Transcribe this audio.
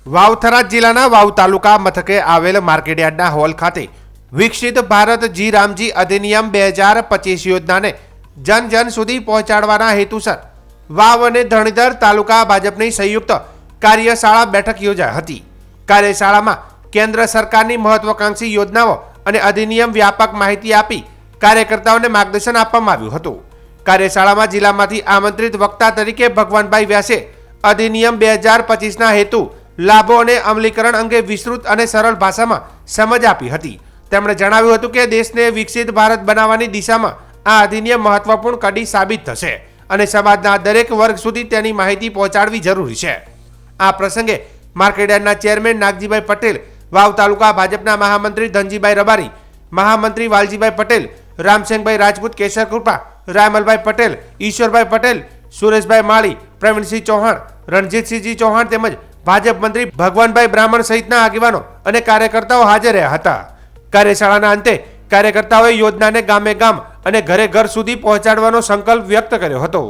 વાવ જિલ્લાના વાવ તાલુકા મથકે આવેલ માર્કેટયાર્ડના હોલ ખાતે વિકસિત ભારત જી રામજી અધિનિયમ 2025 યોજનાને જન જન સુધી પહોંચાડવાના હેતુસર વાવ અને ધણીધર તાલુકા ભાજપની સંયુક્ત કાર્યશાળા બેઠક યોજાઈ હતી। કાર્યશાળામાં કેન્દ્ર સરકારની મહત્વાકાંક્ષી યોજનાઓ અને અધિનિયમ વ્યાપક માહિતી આપી કાર્યકર્તાઓને માર્ગદર્શન આપવામાં આવ્યું હતું। કાર્યશાળામાં જિલ્લામાંથી આમંત્રિત વક્તા તરીકે ભગવાનભાઈ વ્યાસે અધિનિયમ 2025ના હેતુ લાભો અને અમલીકરણ અંગે વિસ્તૃત અને સરળ ભાષામાં સમજ આપી હતી। તેમણે જણાવ્યું હતું કે દેશને વિકસિત ભારત બનાવવાની દિશામાં આ અધિનિયમ મહત્વપૂર્ણ કડી સાબિત થશે અને સમાજના દરેક વર્ગ સુધી તેની માહિતી પહોંચાડવી જરૂરી છે। આ પ્રસંગે માર્કેટયાર્ડના ચેરમેન નાગજીભાઈ પટેલ, વાવ તાલુકા ભાજપના મહામંત્રી ધનજીભાઈ રબારી, મહામંત્રી વાલજીભાઈ પટેલ, રામસિંહભાઈ રાજપૂત, કેશર કૃપા, રાયમલભાઈ પટેલ, ઈશ્વરભાઈ પટેલ, સુરેશભાઈ માળી, પ્રવીણસિંહ ચૌહાણ, રણજીતસિંહજી ચૌહાણ તેમજ ભાજપ મંત્રી ભગવાનભાઈ બ્રાહ્મણ સહિતના આગેવાનો અને કાર્યકર્તાઓ હાજર રહ્યા હતા। કાર્યશાળાના અંતે કાર્યકર્તાઓએ યોજનાને ગામે ગામ અને ઘરે ઘર સુધી પહોંચાડવાનો સંકલ્પ વ્યક્ત કર્યો હતો।